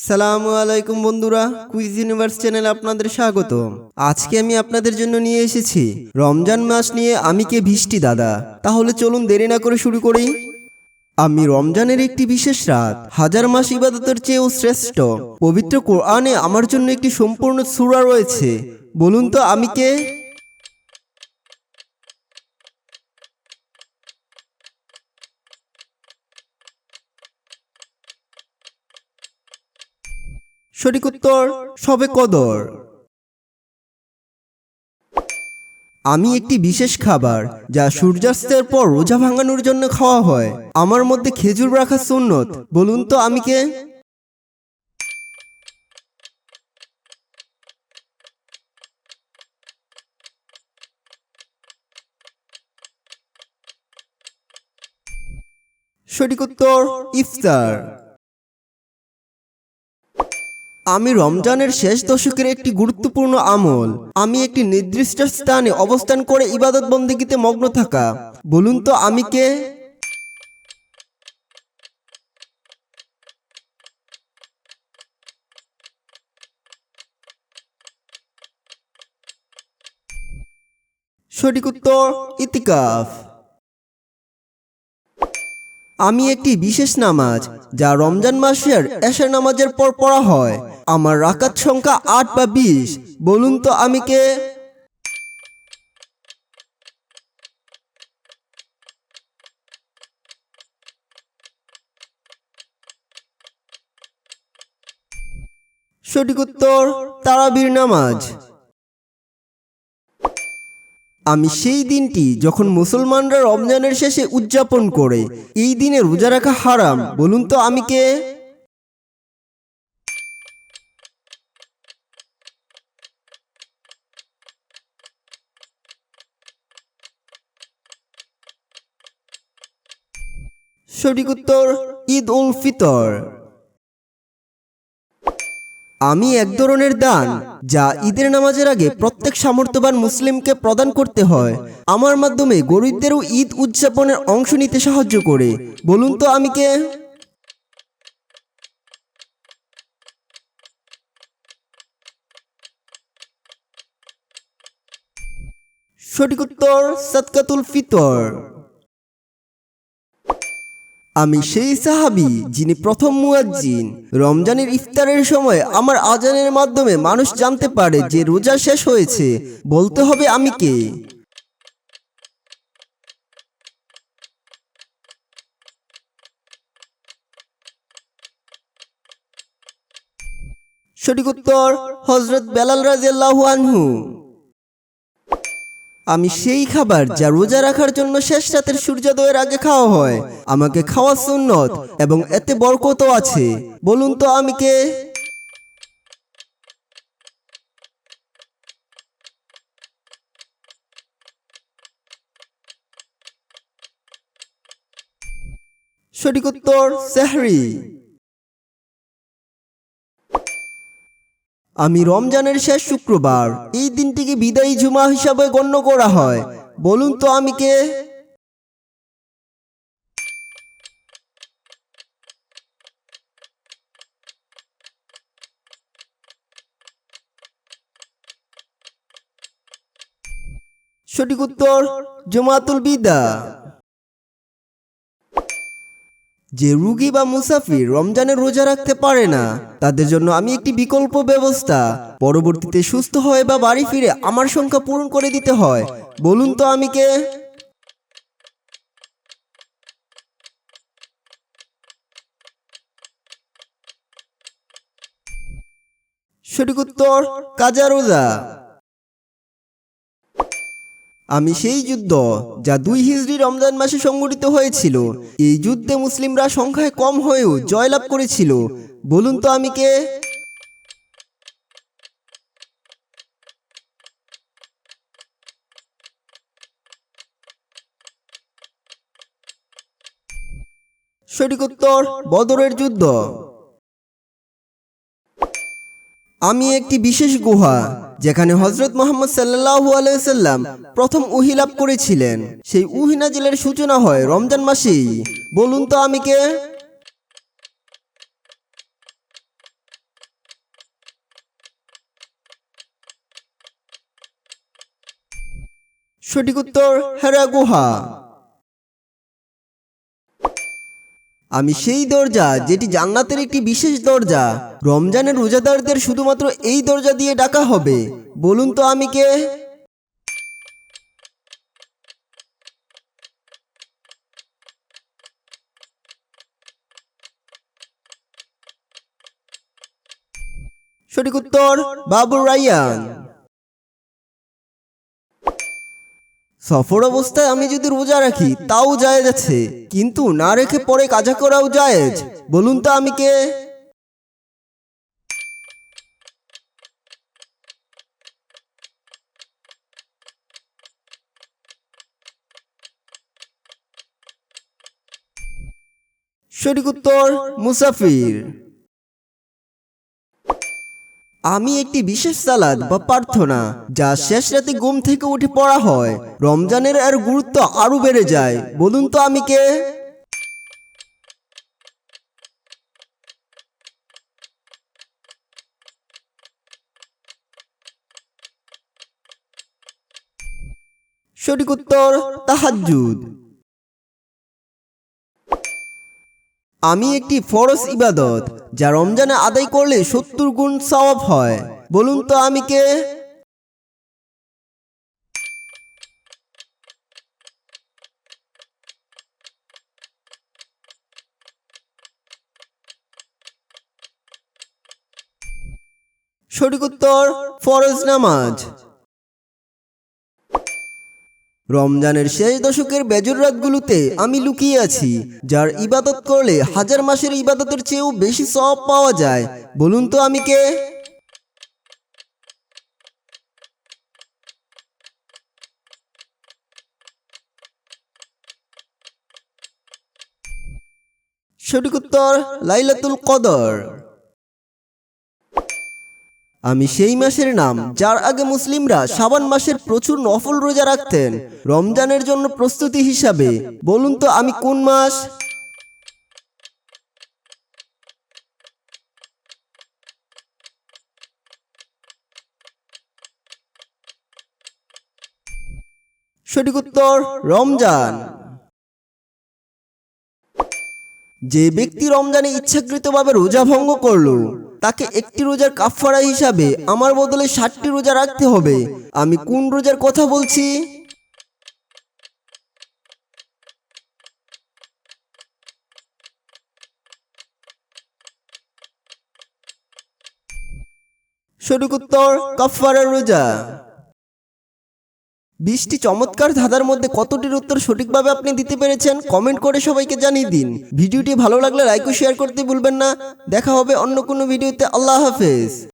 সালামু আলাইকুম বন্ধুরা, কুইজ ইউনিভার্স চ্যানেলে আপনাদের স্বাগত। আজকে আমি আপনাদের জন্য নিয়ে এসেছি রমজান মাস নিয়ে আমি কে ভিষ্টি দাদা। তাহলে চলুন দেরি না করে শুরু করি। আমি রমজানের একটি বিশেষ রাত, হাজার মাস ইবাদতের চেয়েও শ্রেষ্ঠ। পবিত্র কোরআনে আমার জন্য একটি সম্পূর্ণ সূরা রয়েছে। বলুন তো আমি কে? সঠিক উত্তর শবে কদর। আমি একটি বিশেষ খাবার যা সূর্যাস্তের পর রোজা ভাঙানোর জন্য খাওয়া হয়। আমার মধ্যে খেজুর রাখা সুন্নত। বলুন তো আমি কে? সঠিক উত্তর ইফতার। আমি রমজানের শেষ দশকের একটি গুরুত্বপূর্ণ আমল। আমি একটি নির্দিষ্ট স্থানে অবস্থান করে ইবাদত বন্দেগীতে মগ্ন থাকা। বলুন তো আমি কে? সঠিক উত্তর ইতিকাফ। আমি একটি বিশেষ নামাজ যা রমজান মাসের এশার নামাজের পর পড়া হয়। আমার রাকাত সংখ্যা ৮ বা ২০। বলুন তো আমি কে? সঠিক উত্তর তারাবির নামাজ। আমি সেই দিনটি যখন মুসলমানরা রমজানের শেষে উদযাপন করে। এই দিনে রোজা রাখা হারাম। বলুন তো আমি কে? সঠিক উত্তর ঈদ উল ফিতর। আমি এক ধরনের দান যা ঈদের নামাজের আগে প্রত্যেক সামর্থ্যবান মুসলিমকে প্রদান করতে হয়। আমার মাধ্যমে গরিবদেরও ঈদ উদযাপনের অংশ নিতে সাহায্য করে। বলুন তো আমি কে? সঠিক উত্তর সাদকাতুল ফিতর। আমি সেই সাহাবী যিনি প্রথম মুয়াজ্জিন। রমজানের ইফতারের সময় আমার আজানের মাধ্যমে মানুষ জানতে পারে যে রোজা শেষ হয়েছে। বলতে হবে আমি কে? সঠিক উত্তর হযরত বেলাল রাদিয়াল্লাহু আনহু। আমি সেই খাবার যা রোজা রাখার জন্য শেষ রাতের সূর্যোদয়ের আগে খাওয়া হয়। আমাকে খাওয়া সুন্নত এবং এতে বরকতও আছে। বলুন তো আমি কে? সঠিক উত্তর সেহরি। আমি রমজানের শেষ শুক্রবার, এই দিনটিকে বিদায়ী জুমা হিসাবে গণ্য করা হয়। বলুন তো আমি কে? সঠিক উত্তর জুমাতুল বিদা। যে রোগী বা মুসাফির রমজানের রোজা রাখতে পারে না, তাদের জন্য আমি একটি বিকল্প ব্যবস্থা। পরবর্তীতে সুস্থ হয়ে বা বাড়ি ফিরে আমার সংখ্যা পূরণ করে দিতে হয়। বলুন তো আমি কে? সঠিক উত্তর কাজা রোজা। আমি সেই যুদ্ধ যা ২ হিজরি রমজান মাসে সংঘটিত হয়েছিল। এই যুদ্ধে মুসলিমরা সংখ্যায় কম হয়েও জয়লাভ করেছিল। বলুন তো আমি কে? সঠিক উত্তর বদরের যুদ্ধ। আমি একটি বিশেষ গুহা যেখানে হযরত মুহাম্মদ সাল্লাল্লাহু আলাইহি সাল্লাম প্রথম ওহী লাভ করেছিলেন। সেই ওহী নাজিলের সূচনা হয় রমজান মাসেই। বলুন তো আমি কে? সঠিক উত্তর হেরা গুহা। আমি সেই দরজা যেটি জান্নাতের একটি বিশেষ দরজা। রমজানের রোজাদারদের শুধুমাত্র এই দরজা দিয়ে ডাকা হবে। বলুন তো আমি কে? সঠিক উত্তর বাবু রায়্যান। সফর অবস্থায় আমি যদি রোজা রাখি তাও জায়েজ আছে, কিন্তু না রেখে পরে কাজা করাও জায়েজ। বলুন তো আমি কে? সঠিক উত্তর মুসাফির। আমি একটি বিশেষ সালাদ বা প্রার্থনা যা শেষ রাতে ঘুম থেকে উঠে পড়া হয়। রমজানের এর গুরুত্ব আরো বেড়ে যায়। বলুন তো আমি কে? সঠিক উত্তর তাহাজ্জুদ। আমি একটি ফরজ ইবাদত যা রমজানে আদায় করলে 70 গুণ সওয়াব হয়। বলুন তো আমি কে? সঠিক উত্তর ফরজ নামাজ। রমজানের শেষ দশকের বেজর রাতগুলোতে আমি লুকিয়ে আছি, যার ইবাদত করলে হাজার মাসের ইবাদতের চেয়েও বেশি সওয়াব পাওয়া যায়। বলুন তো আমি কে? সঠিক উত্তর লাইলাতুল কদর। আমি সেই মাসের নাম যার আগে মুসলিমরা শাবান মাসের প্রচুর নফল রোজা রাখতেন রমজানের জন্য প্রস্তুতি হিসাবে। বলুন তো আমি কোন মাস? সঠিক উত্তর রমজান। যে ব্যক্তি রমজানে ইচ্ছাকৃতভাবে রোজা ভঙ্গ করলো তাকে একটি রোজার কাফারা হিসাবে আমার বদলে 60টি রোজা রাখতে হবে। আমি কোন রোজার কথা বলছি? সঠিক উত্তর কাফারার রোজা। 20টি চমৎকার ধাঁধার মধ্যে কতটির উত্তর সঠিকভাবে আপনি দিতে পেরেছেন কমেন্ট করে সবাইকে জানিয়ে দিন। ভিডিওটি ভালো লাগলে লাইক ও শেয়ার করতে ভুলবেন না। দেখা হবে অন্য কোনো ভিডিওতে। আল্লাহ হাফেজ।